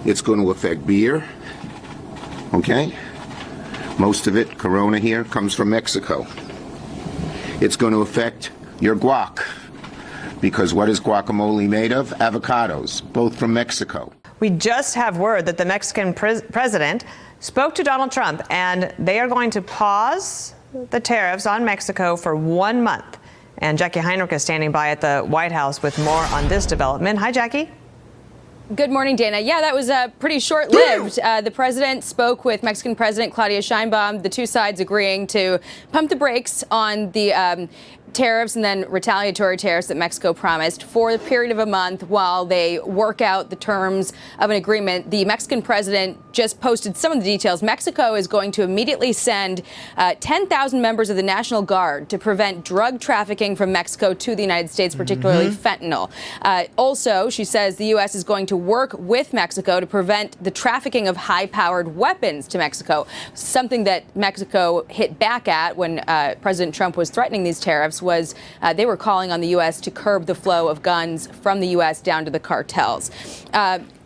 It's going to affect beer, okay? Most of it, Corona here, comes from Mexico. It's going to affect your guac, because what is guacamole made of? Avocados, both from Mexico. We just have word that the Mexican president spoke to Donald Trump, and they are going to pause the tariffs on Mexico for 1 month. And Jackie Heinrich is standing by at the White House with more on this development. Hi, Jackie. Good morning, Dana. Yeah, that was pretty short-lived. The president spoke with Mexican President Claudia Sheinbaum, the two sides agreeing to pump the brakes on the tariffs and then retaliatory tariffs that Mexico promised for the period of a month while they work out the terms of an agreement. The Mexican president just posted some of the details. Mexico is going to immediately send 10,000 members of the National Guard to prevent drug trafficking from Mexico to the United States, particularly fentanyl. Also, she says the U.S. is going to work with Mexico to prevent the trafficking of high-powered weapons to Mexico, something that Mexico hit back at when President Trump was threatening these tariffs. Was they were calling on the U.S. to curb the flow of guns from the U.S. down to the cartels.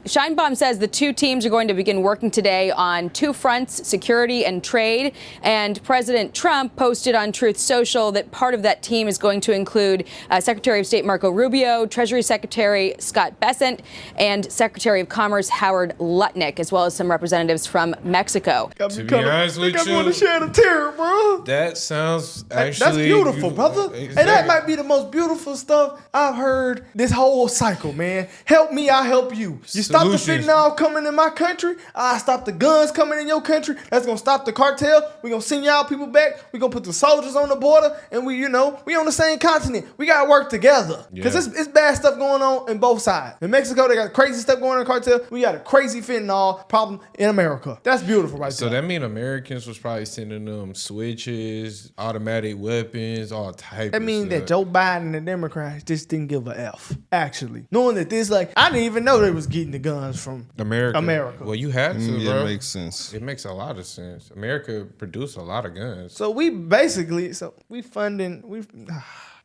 Sheinbaum says the two teams are going to begin working today on two fronts, security and trade. And President Trump posted on Truth Social that part of that team is going to include Secretary of State Marco Rubio, Treasury Secretary Scott Bessent, and Secretary of Commerce Howard Lutnick, as well as some representatives from Mexico. To be honest with you, want to share the terror, bro. That sounds actually... That's beautiful, brother. Exactly. And that might be the most beautiful stuff I've heard this whole cycle, man. Help me, I help you. You stop the fentanyl coming in my country, I stop the guns coming in your country. That's going to stop the cartel. We're going to send y'all people back. We're going to put the soldiers on the border. And we on the same continent. We got to work together. Because it's bad stuff going on in both sides. In Mexico, they got crazy stuff going on in the cartel. We got a crazy fentanyl problem in America. That's beautiful right there. So that mean Americans was probably sending them switches, automatic weapons, all type of That means stuff. that Joe Biden and the Democrats just didn't give a F, actually. Knowing that I didn't even know they was getting the guns from America. Well, you had to, bro. It makes sense. It makes a lot of sense. America produced a lot of guns. So we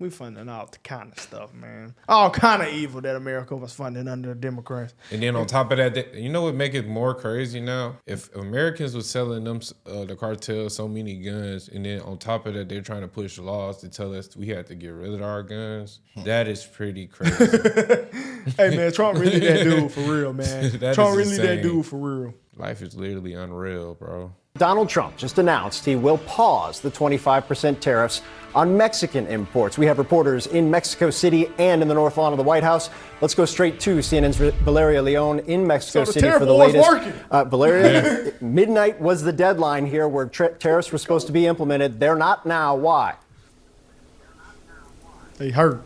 funding all kind of stuff, man. All kind of evil that America was funding under the Democrats. And then on top of that, you know what make it more crazy now? If Americans was selling them the cartel so many guns, and then on top of that they're trying to push laws to tell us we had to get rid of our guns, that is pretty crazy. Hey man, Trump really that dude for real, man. Trump really that dude for real. Life is literally unreal, bro. Donald Trump just announced he will pause the 25% tariffs on Mexican imports. We have reporters in Mexico City and in the North Lawn of the White House. Let's go straight to CNN's Valeria Leon in Mexico City for the latest. Valeria, midnight was the deadline here where tariffs were supposed to be implemented. They're not now. Why? They hurt.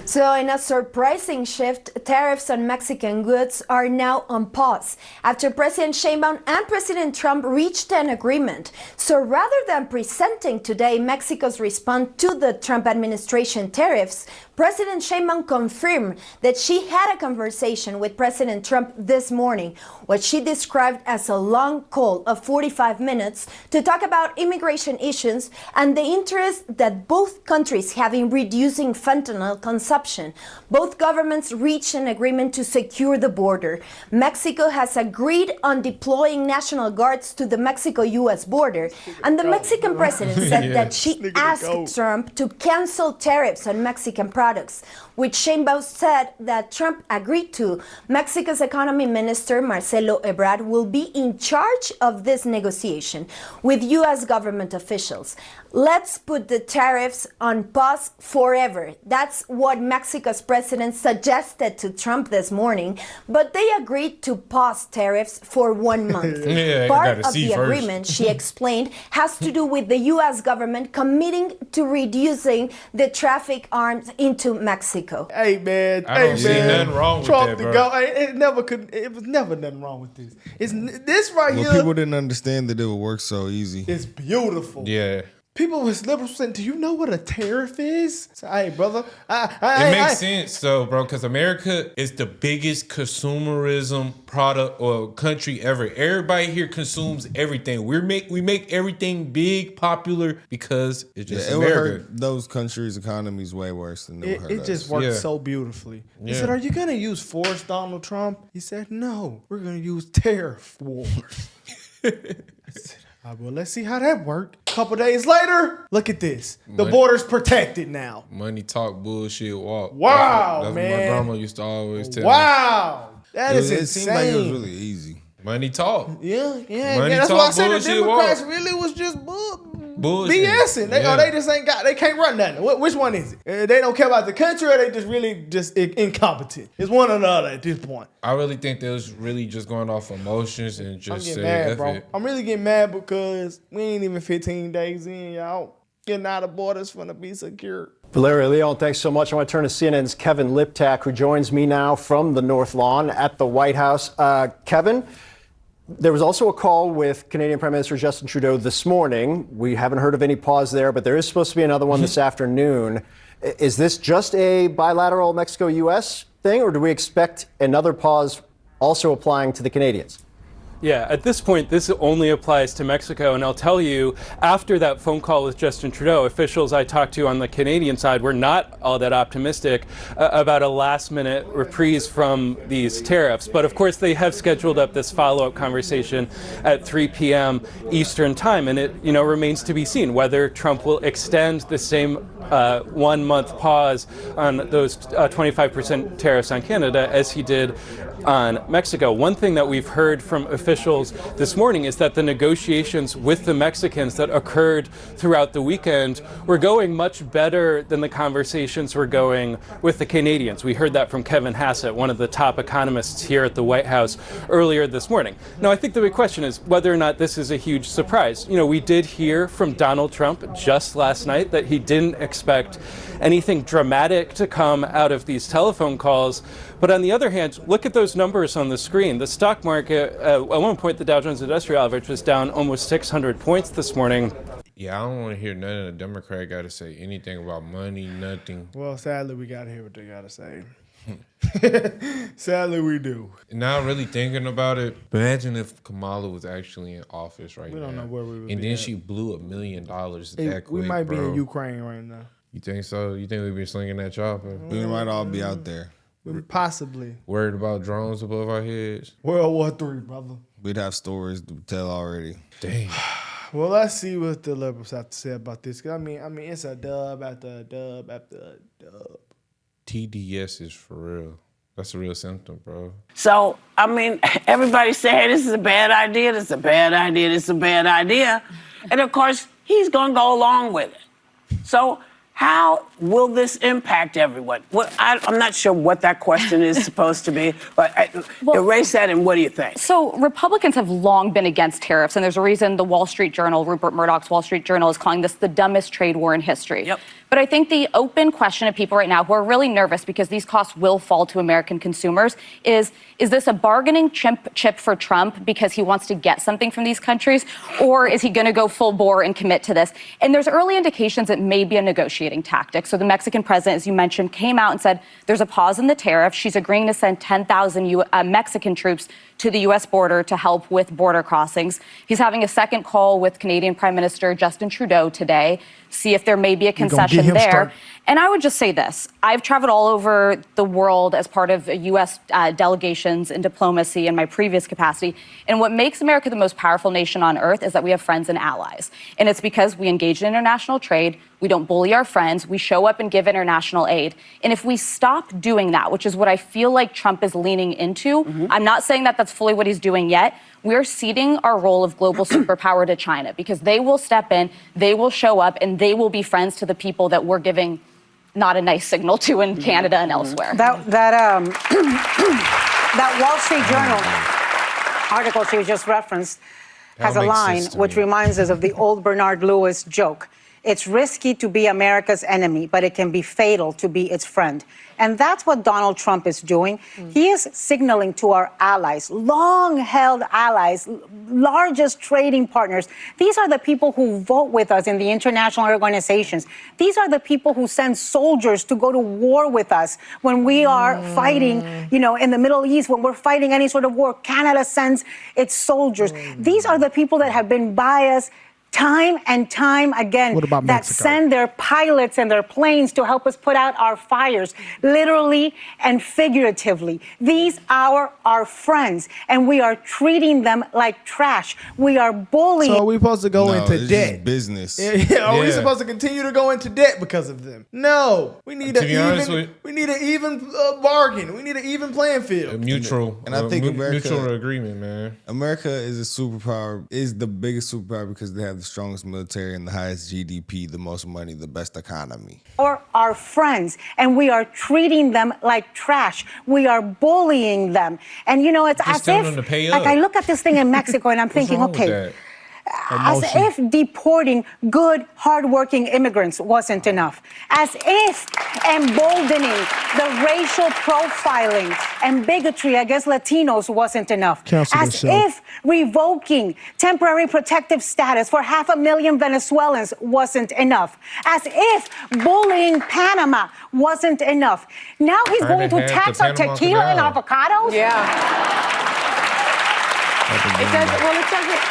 So in a surprising shift, tariffs on Mexican goods are now on pause after President Sheinbaum and President Trump reached an agreement. So rather than presenting today Mexico's response to the Trump administration tariffs, President Sheinbaum confirmed that she had a conversation with President Trump this morning, what she described as a long call of 45 minutes to talk about immigration issues and the interest that both countries have in reducing fentanyl consumption. Both governments reached an agreement to secure the border. Mexico has agreed on deploying National Guards to the Mexico-U.S. border, and the Mexican president said that she asked Trump to cancel tariffs on Mexican products, which Sheinbaum said that Trump agreed to. Mexico's economy minister, Marcelo Ebrard, will be in charge of this negotiation with U.S. government officials. Let's put the tariffs on pause forever. That's what Mexico's president suggested to Trump this morning, but they agreed to pause tariffs for 1 month. Part of the agreement, she explained, has to do with the U.S. government committing to reducing the traffic arms into Mexico. Hey man, I don't see nothing wrong with Trump that, bro. It was never nothing wrong with this. It's this right Well, here. people didn't understand that it would work so easy. It's beautiful. Yeah. People was liberals saying, do you know what a tariff is? So, hey, brother. It makes sense, though, bro, because America is the biggest consumerism product or country ever. Everybody here consumes everything. We make everything big, popular, because it's just it would America. hurt those countries' economies way worse than it would hurt It us. just worked Yeah. so beautifully. He Yeah. said, are you going to use force, Donald Trump? He said, no, we're going to use tariff wars. Well, let's see how that worked. A couple days later, look at this. The border's protected now. Money talk, bullshit walk. Wow, that's man. what my grandma used to always tell me. Wow. That is It insane. seemed like it was really easy. Money talk. Yeah. Money That's talk, why I said the bullshit Democrats walk. really was just Bullshit. BSing. They just ain't got, they can't run nothing. Which one is it? They don't care about the country, or they just really just incompetent? It's one or the other at this point. I really think they was really just going off emotions and I'm just getting saying, mad, F bro. it. I'm really getting mad because we ain't even 15 days in, y'all. Getting out of borders finna be secure. Valeria Leon, thanks so much. I want to turn to CNN's Kevin Liptak, who joins me now from the North Lawn at the White House. Kevin, there was also a call with Canadian Prime Minister Justin Trudeau this morning. We haven't heard of any pause there, but there is supposed to be another one this afternoon. Is this just a bilateral Mexico-U.S. thing, or do we expect another pause also applying to the Canadians? Yeah, at this point, this only applies to Mexico. And I'll tell you, after that phone call with Justin Trudeau, officials I talked to on the Canadian side were not all that optimistic about a last-minute reprise from these tariffs. But of course, they have scheduled up this follow-up conversation at 3 p.m. Eastern time. And it, remains to be seen whether Trump will extend the same 1 month pause on those 25% tariffs on Canada as he did on Mexico. One thing that we've heard from officials this morning is that the negotiations with the Mexicans that occurred throughout the weekend were going much better than the conversations were going with the Canadians. We heard that from Kevin Hassett, one of the top economists here at the White House earlier this morning. Now, I think the big question is whether or not this is a huge surprise. We did hear from Donald Trump just last night that he didn't expect anything dramatic to come out of these telephone calls. But on the other hand, look at those numbers on the screen. The stock market, at one point, the Dow Jones Industrial Average was down almost 600 points this morning. Yeah, I don't want to hear none of the Democrat got to say anything about money, nothing. Well, sadly, we got to hear what they got to say. Sadly, we do. Now, really thinking about it, imagine if Kamala was actually in office right now. We don't know where we would And be then at. she blew $1 million that quick, We might be bro. in Ukraine right now. You think so? You think we'd be slinging that chopper? We might all be out there. Possibly. Worried about drones above our heads? World War III, brother. We'd have stories to tell already. Dang. Well, let's see what the liberals have to say about this. 'Cause I mean, it's a dub after a dub after a dub. TDS is for real. That's a real symptom, bro. So, everybody say, hey, this is a bad idea, this is a bad idea, this is a bad idea. And of course, he's going to go along with it. So, how will this impact everyone? I'm not sure what that question is supposed to be, but erase that, and what do you think? So Republicans have long been against tariffs, and there's a reason the Wall Street Journal, Rupert Murdoch's Wall Street Journal, is calling this the dumbest trade war in history. Yep. But I think the open question of people right now who are really nervous because these costs will fall to American consumers is this a bargaining chip for Trump because he wants to get something from these countries, or is he going to go full bore and commit to this? And there's early indications it may be a negotiating tactic. So the Mexican president, as you mentioned, came out and said there's a pause in the tariff. She's agreeing to send 10,000 Mexican troops to the U.S. border to help with border crossings. He's having a second call with Canadian Prime Minister Justin Trudeau today, see if there may be a concession there. Started. And I would just say this. I've traveled all over the world as part of U.S. delegations in diplomacy in my previous capacity. And what makes America the most powerful nation on earth is that we have friends and allies. And it's because we engage in international trade. We don't bully our friends. We show up and give international aid. And if we stop doing that, which is what I feel like Trump is leaning into, I'm not saying that that's fully what he's doing yet. We're ceding our role of global superpower to China because they will step in, they will show up, and they will be friends to the people that we're giving not a nice signal to in Canada and elsewhere. That Wall Street Journal article you just referenced has a line which reminds us of the old Bernard Lewis joke. It's risky to be America's enemy, but it can be fatal to be its friend. And that's what Donald Trump is doing. He is signaling to our allies, long-held allies, largest trading partners. These are the people who vote with us in the international organizations. These are the people who send soldiers to go to war with us when we are fighting, in the Middle East, when we're fighting any sort of war. Canada sends its soldiers. These are the people that have been by us time and time again, What about that Mexico? send their pilots and their planes to help us put out our fires, literally and figuratively. These are our friends, and we are treating them like trash. We are bullying. So are we supposed to go into it's debt? just business. Are we Yeah. supposed to continue to go into debt because of them? No. We need To be honest an even bargain. We need an even playing field. A mutual, And I think mutual agreement, man. America is a superpower, is the biggest superpower because they have the strongest military and the highest GDP, the most money, the best economy. Or our friends, and we are treating them like trash. We are bullying them. And it's Just as telling if, them to pay like, up. I look at this thing in Mexico and I'm thinking, What's wrong with okay, that? as if deporting good, hardworking immigrants wasn't enough. As if emboldening the racial profiling and bigotry against Latinos wasn't enough. Cancel As this show. if revoking temporary protective status for 500,000 Venezuelans wasn't enough. As if bullying Panama wasn't enough. Now he's Trying going to to have tax the our Panama tequila and Canal. avocados? Yeah.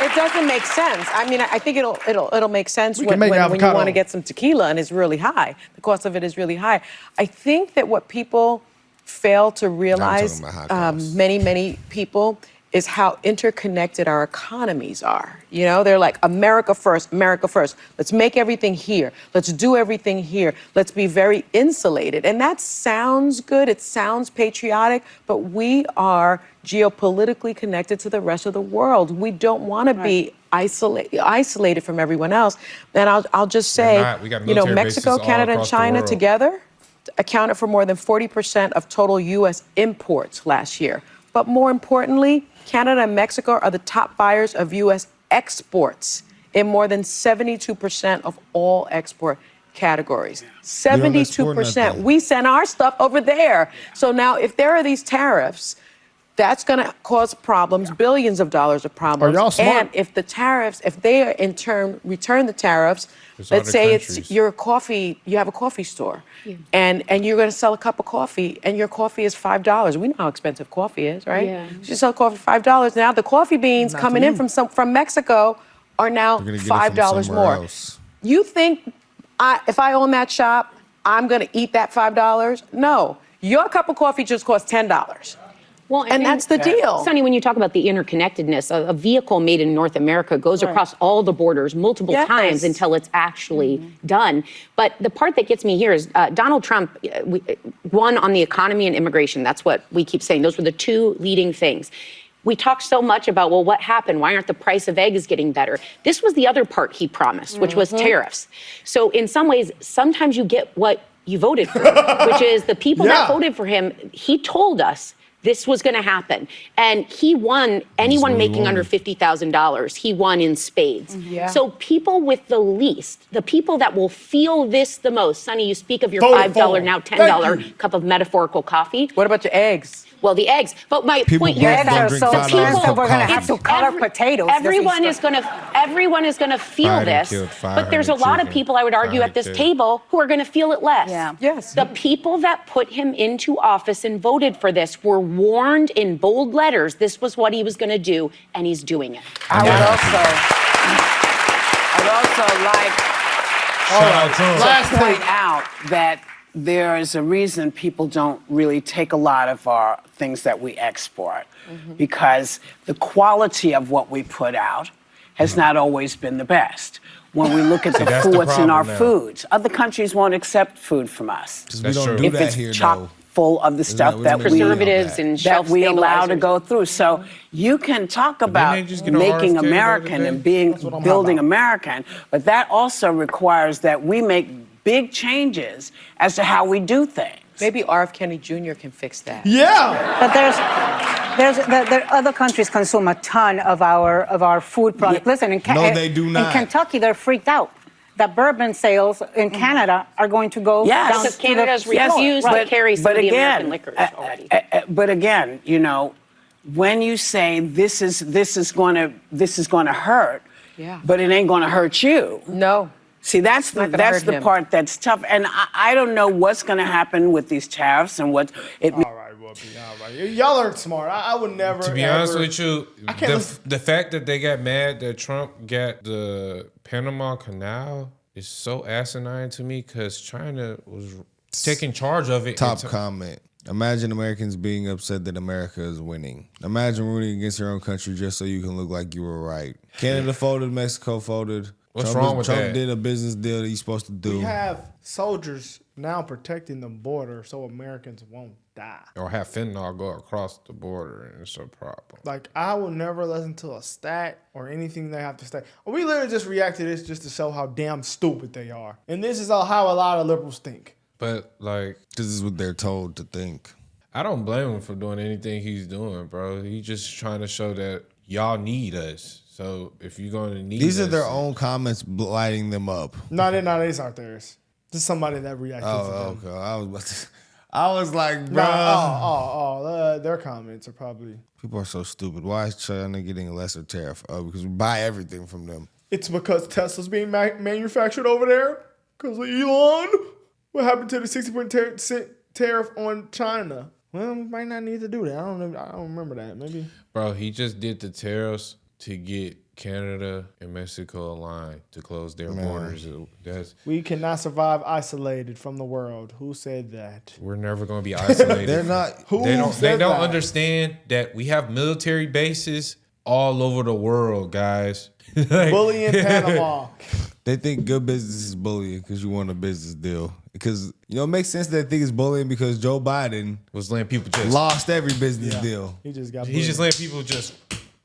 It doesn't make sense. I mean, I think it'll make sense We when can make you avocado. want to get some tequila and it's really high. The cost of it is really high. I think that what people fail to realize, about high costs. many people, is how interconnected our economies are. They're like, America first, America first. Let's make everything here. Let's do everything here. Let's be very insulated. And that sounds good. It sounds patriotic, but we are geopolitically connected to the rest of the world. We don't want to be isolated from everyone else. And I'll just say, not. We got military Mexico, bases all Canada, and across the China world. together accounted for more than 40% of total U.S. imports last year. But more importantly, Canada and Mexico are the top buyers of U.S. exports in more than 72% of all export categories. 72%. nothing. We send our stuff over there. So now if there are these tariffs, that's going to cause problems, billions of dollars of problems. Are y'all smart? And if they in turn return the tariffs, There's let's other say countries. you have a coffee store, and you're going to sell a cup of coffee, and your coffee is $5. We know how expensive coffee is, right? Yeah. You sell coffee for $5. Now the coffee beans Not coming for in you. from Mexico are now We're gonna get it from $5 somewhere more. else. You think if I own that shop, I'm going to eat that $5? No. Your cup of coffee just costs $10. Well, And that's the deal. Sonny, when you talk about the interconnectedness, a vehicle made in North America goes across all the borders multiple times until it's actually done. But the part that gets me here is Donald Trump won on the economy and immigration. That's what we keep saying. Those were the two leading things. We talk so much about, well, what happened? Why aren't the price of eggs getting better? This was the other part he promised, which was tariffs. So in some ways, sometimes you get what you voted for, which is the people that voted for him. He told us this was going to happen. And he won anyone making under $50,000. He won in spades. So people with the least, the people that will feel this the most. Sonny, you speak of your $5, now $10 cup of metaphorical coffee. What about your eggs? Well, the eggs. But my People point don't here is drink that $5 the people, cup we're going to have coffee. to color potatoes. everyone is going to feel Biden this. killed But there's a 500 lot of children. people, I would argue, at this 500 table who are going to feel it less. Yeah. Yes. The people that put him into office and voted for this were warned in bold letters this was what he was going to do, and he's doing it. I'd also like Shout out to him. to point out that there is a reason people don't really take a lot of our things that we export, because the quality of what we put out has not always been the best. When we look at the that's the what's in our problem now. foods, other countries won't accept food from us. We That's don't true. do If that it's here, chock though. full of the stuff we that don't we do Preservatives and shelf that we allow to stabilizers. go through. So you can talk about they just get on making RFK the other American day? and being building American, but that also requires that we make big changes as to how we do things. Maybe R.F. Kennedy Jr. can fix that. Yeah. But there other countries consume a ton of our food product. Listen, No, they do not. In Kentucky, they're freaked out that bourbon sales in Canada are going to go Yes. down Because to the Canada's floor. refused to Right. carry some of the American liquors already. But again, you know, when you say this is going to hurt, but it ain't going to hurt you. No. See, that's the not gonna hurt him. part that's tough, and I don't know what's going to happen with these tariffs and what it. All right, Whoopi. All right, y'all are smart. I would never. To be honest with you, the fact that they got mad that Trump got the Panama Canal is so asinine to me because China was taking charge of it. Top comment. Imagine Americans being upset that America is winning. Imagine rooting against your own country just so you can look like you were right. Canada folded, Mexico folded. What's wrong with Trump that? did a business deal that he's supposed to do. We have soldiers now protecting the border so Americans won't die. Or have fentanyl go across the border, and it's a problem. Like, I will never listen to a stat or anything they have to say. We literally just react to this just to show how damn stupid they are. And this is how a lot of liberals think. But, like, this is what they're told to think. I don't blame him for doing anything he's doing, bro. He's just trying to show that y'all need us. So if you're going to need These are us, their own comments lighting them up. No, these aren't theirs. Just somebody that reacted to them. Okay. I was like, bro. Their comments are probably. People are so stupid. Why is China getting a lesser tariff? Oh, because we buy everything from them. It's because Tesla's being manufactured over there. Because of Elon. What happened to the 60% tariff on China? Well, we might not need to do that. I don't remember that. Maybe. Bro, he just did the tariffs to get Canada and Mexico aligned to close their borders. We cannot survive isolated from the world. Who said that? We're never going to be isolated. They're not. They don't understand that we have military bases all over the world, guys. Bullying Panama. They think good business is bullying because you want a business deal. Because, it makes sense that they think it's bullying because Joe Biden was letting people just lost every business deal. He just got. He's just letting people just.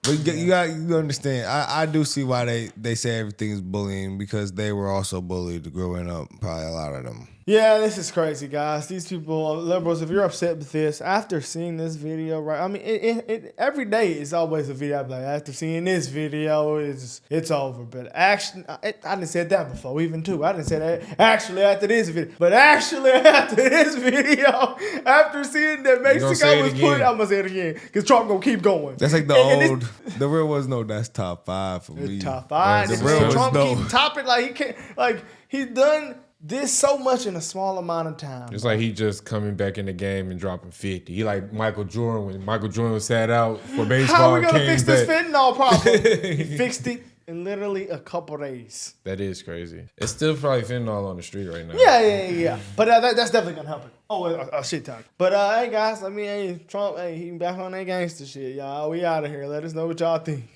But you understand. I do see why they say everything is bullying because they were also bullied growing up. Probably a lot of them. Yeah, this is crazy, guys. These people, liberals, if you're upset with this, after seeing this video, right? I mean, every day is always a video. I'm like, after seeing this video, it's over. But actually, I didn't say that before, even too. I didn't say that actually after this video. But actually after this video, after seeing that Mexico was put, I'm gonna say it again because Trump gonna keep going. That's like the real was that's top 5 for me. Top 5. The real was Trump keep topping like he can't. Like he's done this so much in a small amount of time. It's like he just coming back in the game and dropping 50. He like Michael Jordan when Michael Jordan sat out for baseball. How are we gonna fix this back. fentanyl problem? He fixed it in literally a couple days. That is crazy. It's still probably fentanyl on the street right now. Yeah. But that's definitely gonna help it. Oh, a shit ton. But hey guys, Trump, he back on that gangster shit, y'all. We out of here. Let us know what y'all think.